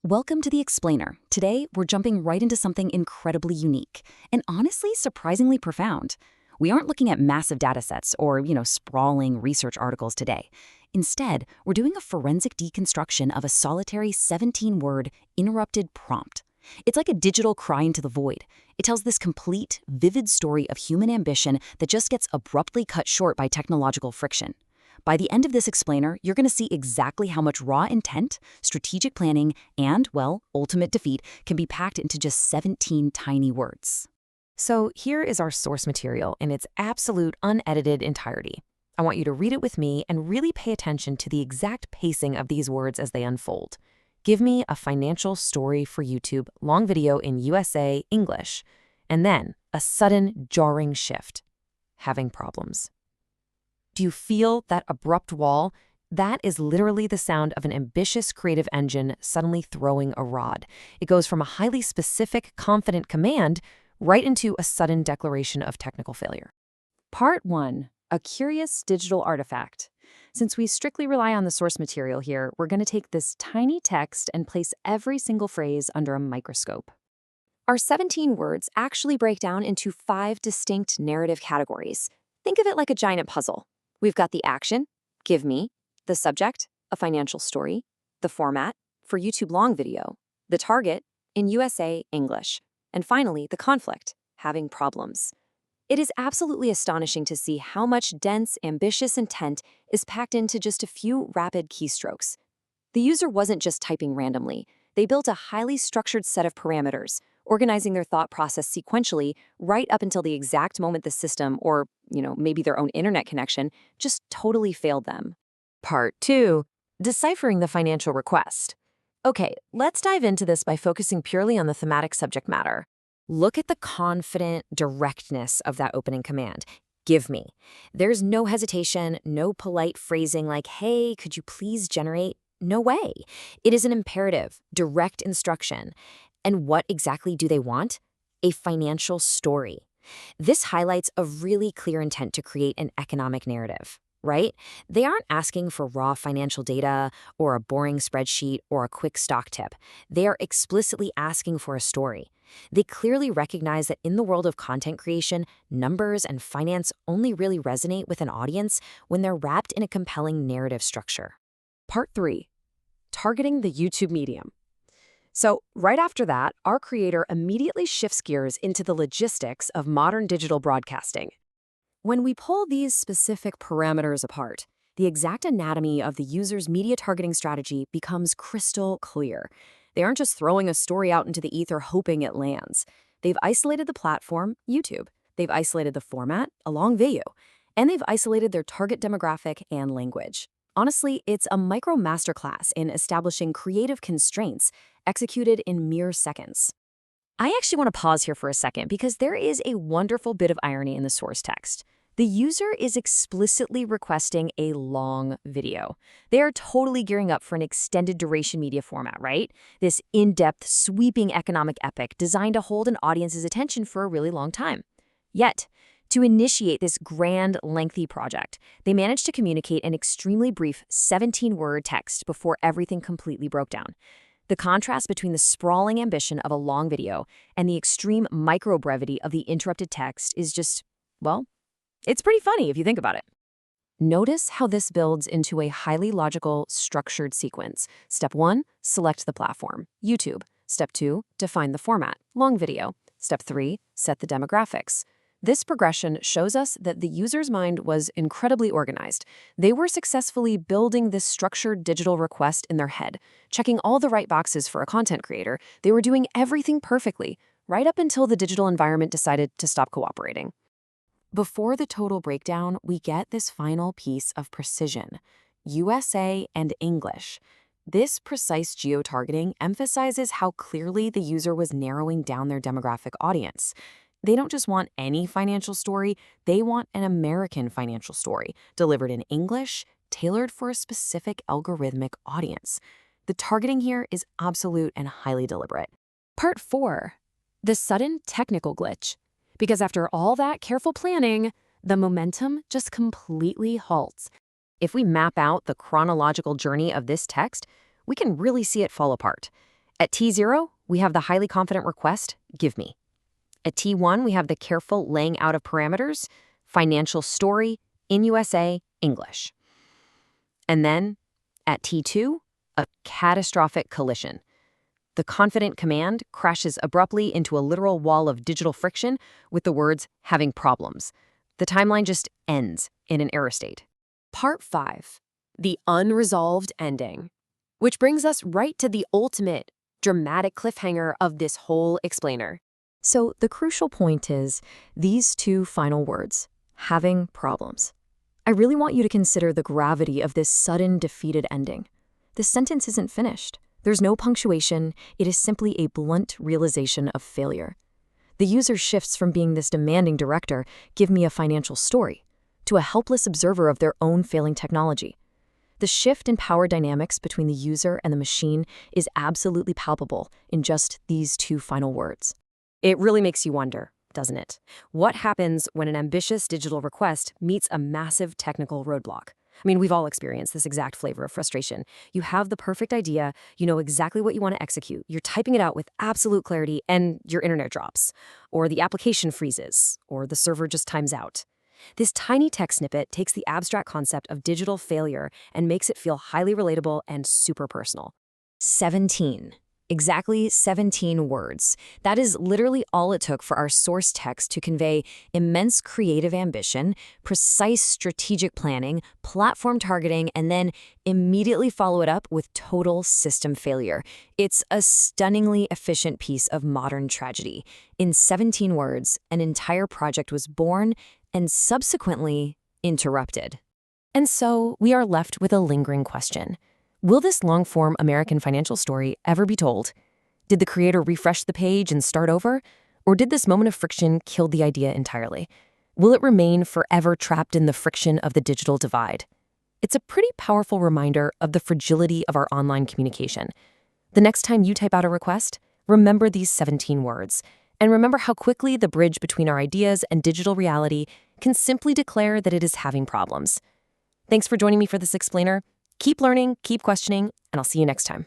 Welcome to The Explainer. Today, we're jumping right into something incredibly unique and honestly surprisingly profound. We aren't looking at massive datasets or, sprawling research articles today. Instead, we're doing a forensic deconstruction of a solitary 17-word interrupted prompt. It's like a digital cry into the void. It tells this complete, vivid story of human ambition that just gets abruptly cut short by technological friction. By the end of this explainer, you're going to see exactly how much raw intent, strategic planning, and, well, ultimate defeat can be packed into just 17 tiny words. So here is our source material in its absolute unedited entirety. I want you to read it with me and really pay attention to the exact pacing of these words as they unfold. Give me a financial story for YouTube, long video in USA English, and then a sudden jarring shift. Having problems. Do you feel that abrupt wall? That is literally the sound of an ambitious creative engine suddenly throwing a rod. It goes from a highly specific, confident command right into a sudden declaration of technical failure. Part 1. A curious digital artifact. Since we strictly rely on the source material here, we're going to take this tiny text and place every single phrase under a microscope. Our 17 words actually break down into 5 distinct narrative categories. Think of it like a giant puzzle. We've got the action, give me, the subject, a financial story, the format, for YouTube long video, the target, in USA English, and finally, the conflict, having problems. It is absolutely astonishing to see how much dense, ambitious intent is packed into just a few rapid keystrokes. The user wasn't just typing randomly. They built a highly structured set of parameters, organizing their thought process sequentially right up until the exact moment the system, or, maybe their own internet connection, just totally failed them. Part 2. Deciphering the financial request. Okay, let's dive into this by focusing purely on the thematic subject matter. Look at the confident directness of that opening command. Give me. There's no hesitation, no polite phrasing like, hey, could you please generate? No way. It is an imperative, direct instruction. And what exactly do they want? A financial story. This highlights a really clear intent to create an economic narrative, right? They aren't asking for raw financial data or a boring spreadsheet or a quick stock tip. They are explicitly asking for a story. They clearly recognize that in the world of content creation, numbers and finance only really resonate with an audience when they're wrapped in a compelling narrative structure. Part 3. Targeting the YouTube medium. So right after that, our creator immediately shifts gears into the logistics of modern digital broadcasting. When we pull these specific parameters apart, the exact anatomy of the user's media targeting strategy becomes crystal clear. They aren't just throwing a story out into the ether hoping it lands. They've isolated the platform, YouTube. They've isolated the format, a long video. And they've isolated their target demographic and language. Honestly, it's a micro masterclass in establishing creative constraints executed in mere seconds. I actually want to pause here for a second because there is a wonderful bit of irony in the source text. The user is explicitly requesting a long video. They are totally gearing up for an extended duration media format, right? This in-depth, sweeping economic epic designed to hold an audience's attention for a really long time. Yet, to initiate this grand, lengthy project, they managed to communicate an extremely brief 17-word text before everything completely broke down. The contrast between the sprawling ambition of a long video and the extreme micro-brevity of the interrupted text is just, well, it's pretty funny if you think about it. Notice how this builds into a highly logical, structured sequence. Step 1, select the platform, YouTube. Step 2, define the format, long video. Step 3, set the demographics. This progression shows us that the user's mind was incredibly organized. They were successfully building this structured digital request in their head, checking all the right boxes for a content creator. They were doing everything perfectly, right up until the digital environment decided to stop cooperating. Before the total breakdown, we get this final piece of precision: USA and English. This precise geo-targeting emphasizes how clearly the user was narrowing down their demographic audience. They don't just want any financial story, they want an American financial story, delivered in English, tailored for a specific algorithmic audience. The targeting here is absolute and highly deliberate. Part 4. The sudden technical glitch. Because after all that careful planning, the momentum just completely halts. If we map out the chronological journey of this text, we can really see it fall apart. At T0, we have the highly confident request, give me. At T1, we have the careful laying out of parameters, financial story, in USA, English. And then, at T2, a catastrophic collision. The confident command crashes abruptly into a literal wall of digital friction with the words, having problems. The timeline just ends in an error state. Part 5. The unresolved ending. Which brings us right to the ultimate, dramatic cliffhanger of this whole explainer. So the crucial point is these two final words, having problems. I really want you to consider the gravity of this sudden defeated ending. This sentence isn't finished. There's no punctuation. It is simply a blunt realization of failure. The user shifts from being this demanding director, give me a financial story, to a helpless observer of their own failing technology. The shift in power dynamics between the user and the machine is absolutely palpable in just these two final words. It really makes you wonder, doesn't it? What happens when an ambitious digital request meets a massive technical roadblock? I mean, we've all experienced this exact flavor of frustration. You have the perfect idea, you know exactly what you want to execute, you're typing it out with absolute clarity, and your internet drops, or the application freezes, or the server just times out. This tiny text snippet takes the abstract concept of digital failure and makes it feel highly relatable and super personal. 17. Exactly 17 words. That is literally all it took for our source text to convey immense creative ambition, precise strategic planning, platform targeting, and then immediately follow it up with total system failure. It's a stunningly efficient piece of modern tragedy. In 17 words, an entire project was born and subsequently interrupted. And so we are left with a lingering question. Will this long-form American financial story ever be told? Did the creator refresh the page and start over? Or did this moment of friction kill the idea entirely? Will it remain forever trapped in the friction of the digital divide? It's a pretty powerful reminder of the fragility of our online communication. The next time you type out a request, remember these 17 words. And remember how quickly the bridge between our ideas and digital reality can simply declare that it is having problems. Thanks for joining me for this explainer. Keep learning, keep questioning, and I'll see you next time.